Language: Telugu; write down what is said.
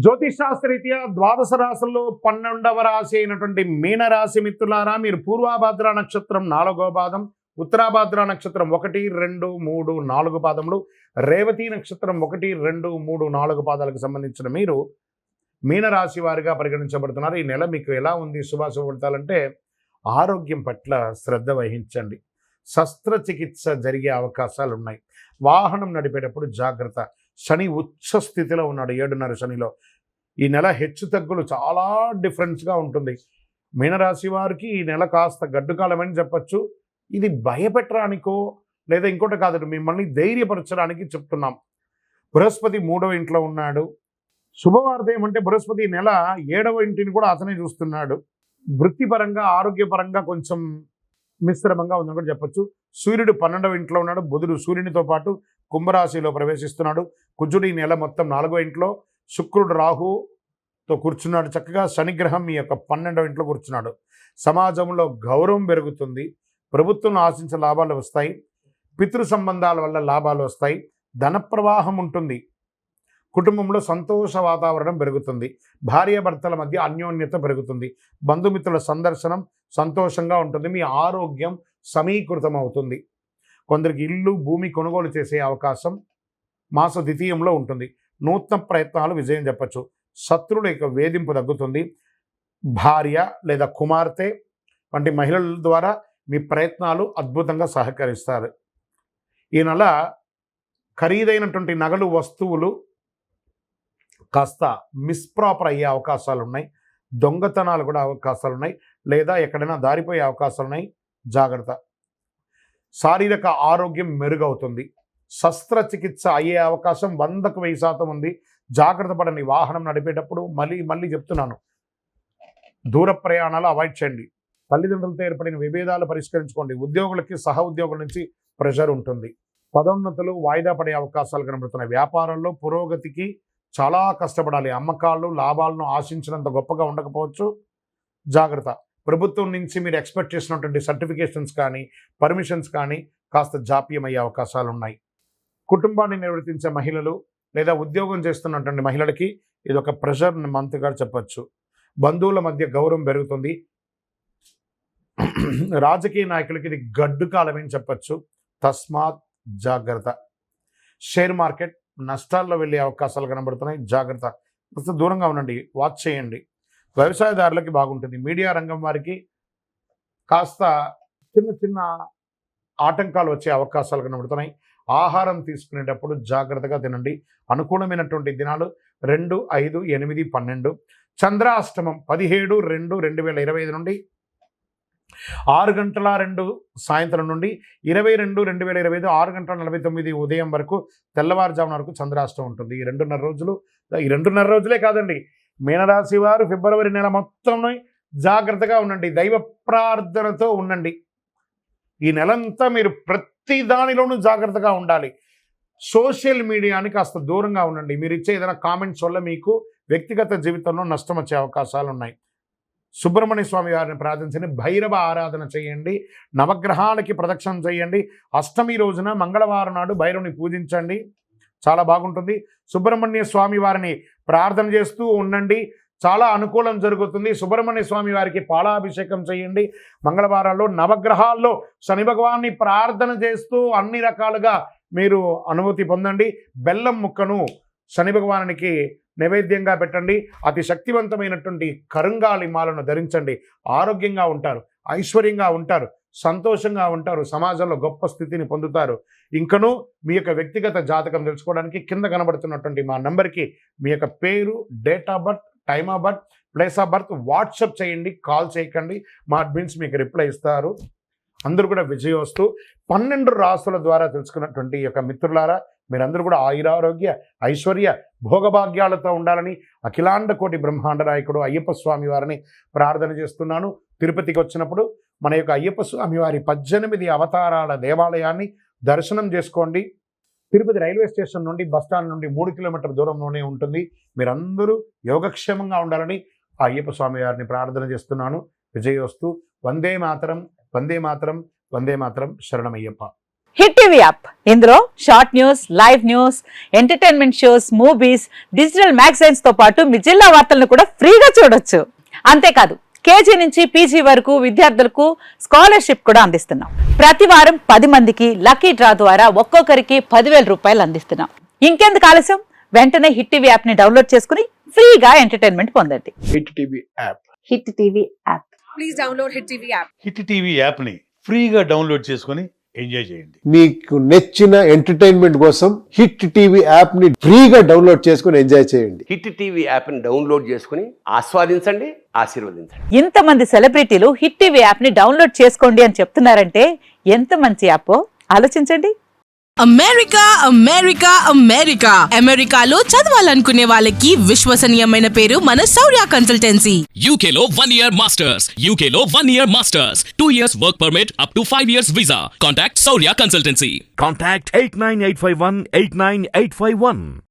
జ్యోతిషాస్త్రరీత్యా ద్వాదశ రాశుల్లో 12వ రాశి అయినటువంటి మీనరాశి మిత్రులారా, మీరు పూర్వాభాద్ర నక్షత్రం 4వ పాదం, ఉత్తరాభాద్ర నక్షత్రం 1, 2, 3, 4 పాదములు, రేవతి నక్షత్రం 1, 2, 3, 4 పాదాలకు సంబంధించిన మీరు మీనరాశి వారిగా పరిగణించబడుతున్నారు. ఈ నెల మీకు ఎలా ఉంది? శుభాశుభ ఫలితాలంటే ఆరోగ్యం పట్ల శ్రద్ధ వహించండి. శస్త్రచికిత్స జరిగే అవకాశాలు ఉన్నాయి. వాహనం నడిపేటప్పుడు జాగ్రత్త. శని ఉచ్చ స్థితిలో ఉన్నాడు, 7.5 శనిలో. ఈ నెల హెచ్చు తగ్గులు చాలా డిఫరెన్స్గా ఉంటుంది. మీనరాశి వారికి ఈ నెల కాస్త గడ్డుకాలమని చెప్పచ్చు. ఇది భయపెట్టడానికో లేదా ఇంకోటి కాదు, మిమ్మల్ని ధైర్యపరచడానికి చెప్తున్నాం. బృహస్పతి 3వ ఇంట్లో ఉన్నాడు. శుభవార్త ఏమంటే బృహస్పతి ఈ నెల 7వ ఇంటిని కూడా అతనే చూస్తున్నాడు. వృత్తిపరంగా ఆరోగ్యపరంగా కొంచెం మిశ్రమంగా ఉందని కూడా చెప్పచ్చు. సూర్యుడు 12వ ఇంట్లో ఉన్నాడు. బుధుడు సూర్యునితో పాటు కుంభరాశిలో ప్రవేశిస్తున్నాడు. కుజుడు ఈ నెల మొత్తం 4వ ఇంట్లో, శుక్రుడు రాహుతో కూర్చున్నాడు. చక్కగా శనిగ్రహం మీ యొక్క 12వ ఇంట్లో కూర్చున్నాడు. సమాజంలో గౌరవం పెరుగుతుంది. ప్రభుత్వం ఆశించే లాభాలు వస్తాయి. పితృ సంబంధాల వల్ల లాభాలు వస్తాయి. ధన ప్రవాహం ఉంటుంది. కుటుంబంలో సంతోష వాతావరణం పెరుగుతుంది. భార్యాభర్తల మధ్య అన్యోన్యత పెరుగుతుంది. బంధుమిత్రుల సందర్శనం సంతోషంగా ఉంటుంది. మీ ఆరోగ్యం సమీకృతం అవుతుంది. కొందరికి ఇల్లు భూమి కొనుగోలు చేసే అవకాశం మాస ద్వితీయంలో ఉంటుంది. నూతన ప్రయత్నాలు విజయం చెప్పచ్చు. శత్రువుల యొక్క వేధింపు తగ్గుతుంది. భార్య లేదా కుమార్తె వంటి మహిళల ద్వారా మీ ప్రయత్నాలు అద్భుతంగా సహకరిస్తారు. ఈ నెల ఖరీదైనటువంటి నగలు వస్తువులు కాస్త మిస్ప్రాపర్ అయ్యే అవకాశాలు ఉన్నాయి. దొంగతనాలు కూడా అవకాశాలు ఉన్నాయి. లేదా ఎక్కడైనా దారిపోయే అవకాశాలు ఉన్నాయి. జాగ్రత్త. శారీరక ఆరోగ్యం మెరుగవుతుంది. శస్త్రచికిత్స అయ్యే అవకాశం 100కు 1000% ఉంది. జాగ్రత్త పడండి. వాహనం నడిపేటప్పుడు మళ్ళీ చెప్తున్నాను, దూర ప్రయాణాలు అవాయిడ్ చేయండి. తల్లిదండ్రులతో ఏర్పడిన విభేదాలు పరిష్కరించుకోండి. ఉద్యోగులకి సహ ఉద్యోగుల నుంచి ప్రెషర్ ఉంటుంది. పదోన్నతులు వాయిదా పడే అవకాశాలు కనబడుతున్నాయి. వ్యాపారంలో పురోగతికి చాలా కష్టపడాలి. అమ్మకాలు లాభాలను ఆశించినంత గొప్పగా ఉండకపోవచ్చు. జాగ్రత్త. ప్రభుత్వం నుంచి మీరు ఎక్స్పెక్ట్ చేసినటువంటి సర్టిఫికేషన్స్ కానీ పర్మిషన్స్ కానీ కాస్త జాప్యం అయ్యే అవకాశాలు ఉన్నాయి. కుటుంబాన్ని నిర్వర్తించే మహిళలు లేదా ఉద్యోగం చేస్తున్నటువంటి మహిళలకి ఇది ఒక ప్రెషర్ మంత్గా చెప్పచ్చు. బంధువుల మధ్య గౌరవం పెరుగుతుంది. రాజకీయ నాయకులకి ఇది గడ్డు కాలమని చెప్పచ్చు. తస్మాత్ జాగ్రత్త. షేర్ మార్కెట్ నష్టాల్లో వెళ్ళే అవకాశాలు కనబడుతున్నాయి. జాగ్రత్త. కాస్త దూరంగా ఉండండి. వాచ్ చేయండి. వ్యవసాయదారులకి బాగుంటుంది. మీడియా రంగం వారికి కాస్త చిన్న ఆటంకాలు వచ్చే అవకాశాలు కనబడుతున్నాయి. ఆహారం తీసుకునేటప్పుడు జాగ్రత్తగా తినండి. అనుకూలమైనటువంటి దినాలు 2, 5, 8, 12. చంద్రాష్టమం 17/2/2025 నుండి 6:02 సాయంత్రం నుండి 22/2/2025 6:49 ఉదయం వరకు తెల్లవారుజామున వరకు చంద్రాష్టమం ఉంటుంది. ఈ 2.5 రోజులే కాదండి. మీనరాశి వారు ఫిబ్రవరి నెల మొత్తం జాగ్రత్తగా ఉండండి. దైవ ప్రార్థనతో ఉండండి. ఈ నెలంతా మీరు ప్రతి దానిలోనూ జాగ్రత్తగా ఉండాలి. సోషల్ మీడియాని కాస్త దూరంగా ఉండండి. మీరు ఇచ్చే ఏదైనా కామెంట్స్ వల్ల మీకు వ్యక్తిగత జీవితంలో నష్టం వచ్చే అవకాశాలు ఉన్నాయి. సుబ్రహ్మణ్య స్వామి వారిని ప్రార్థించండి. భైరవ ఆరాధన చేయండి. నవగ్రహాలకి ప్రదక్షిణం చేయండి. అష్టమి రోజున మంగళవారం నాడు భైరవుని పూజించండి. చాలా బాగుంటుంది. సుబ్రహ్మణ్య స్వామి వారిని ప్రార్థన చేస్తూ ఉండండి. చాలా అనుకూలం జరుగుతుంది. సుబ్రహ్మణ్య స్వామి వారికి పాలాభిషేకం చేయండి. మంగళవారాల్లో నవగ్రహాల్లో శని భగవాన్ని ప్రార్థన చేస్తూ అన్ని రకాలుగా మీరు అనుభూతి పొందండి. బెల్లం ముక్కను శని భగవానికి నైవేద్యంగా పెట్టండి. అతి శక్తివంతమైనటువంటి కరుంగాలి మాలను ధరించండి. ఆరోగ్యంగా ఉంటారు, ఐశ్వర్యంగా ఉంటారు, సంతోషంగా ఉంటారు. సమాజంలో గొప్ప స్థితిని పొందుతారు. ఇంకనూ మీ యొక్క వ్యక్తిగత జాతకం తెలుసుకోవడానికి కింద కనబడుతున్నటువంటి మా నంబర్కి మీ యొక్క పేరు, date of birth, time of birth, place of birth WhatsApp చేయండి. కాల్ చేయకండి. మా అడ్మిన్స్ మీకు రిప్లై ఇస్తారు. అందరూ కూడా విజయోస్తు. 12 రాసుల ద్వారా తెలుసుకున్నటువంటి ఈ యొక్క మిత్రులారా, మీరందరూ కూడా ఆయురారోగ్య ఐశ్వర్య భోగభాగ్యాలతో ఉండాలని అఖిలాండ కోటి బ్రహ్మాండ నాయకుడు అయ్యప్ప స్వామి వారిని ప్రార్థన చేస్తున్నాను. తిరుపతికి వచ్చినప్పుడు మన యొక్క అయ్యప్ప స్వామి వారి 18 అవతారాల దేవాలయాన్ని దర్శనం చేసుకోండి. తిరుపతి రైల్వే స్టేషన్ నుండి బస్టాండ్ నుండి 3 కిలోమీటర్ల దూరంలోనే ఉంటుంది. మీరందరూ యోగక్షేమంగా ఉండాలని ఆ అయ్యప్ప స్వామి వారిని ప్రార్థన చేస్తున్నాను. విజయోస్తు. వందే మాతరం, వందే మాతరం, వందే మాతరం. శరణమయ్యప్ప. హిట్ టీవీ యాప్ ఇందులో short news, live news, entertainment shows, movies, digital magazines తో పాటు మీ జిల్లా వార్తలను కూడా ఫ్రీగా చూడొచ్చు. అంతేకాదు కేజీ నుంచి పీజీ వరకు విద్యార్థులకు స్కాలర్షిప్ కూడా అందిస్తున్నాం. ప్రతి వారం 10 మందికి లక్కీ డ్రా ద్వారా ఒక్కొక్కరికి 10,000 రూపాయలు అందిస్తున్నాం. ఇంకెందుకు ఆలస్యం, వెంటనే హిట్ టీవీ యాప్ ని డౌన్లోడ్ చేసుకుని ఫ్రీగా ఎంటర్టైన్మెంట్ పొందండి. Hit TV app. Hit TV app. Please download Hit TV app. Hit TV యాప్ని ఫ్రీగా డౌన్లోడ్ చేసుకొని ఎంజాయ్ చేయండి. మీకు నచ్చిన ఎంటర్టైన్మెంట్ కోసం హిట్ టీవీ యాప్ ని ఫ్రీగా డౌన్లోడ్ చేసుకుని ఎంజాయ్ చేయండి. హిట్ టీవీ యాప్ని డౌన్లోడ్ చేసుకుని ఆస్వాదించండి, ఆశీర్వదించండి. ఇంతమంది సెలబ్రిటీలు హిట్ టీవీ యాప్ ని డౌన్లోడ్ చేసుకోండి అని చెప్తున్నారంటే ఎంత మంచి యాప్ ఆలోచించండి. అమెరికా అమెరికా అమెరికా అమెరికాలో చదవాలనుకునే వాళ్ళకి విశ్వసనీయమైన పేరు మన శౌర్య కన్సల్టెన్సీ. UK లో 1 year masters. UK లో 1 year masters. 2 years work permit up to 5 years visa. Contact Saurya Consultancy. Contact 89851 89851.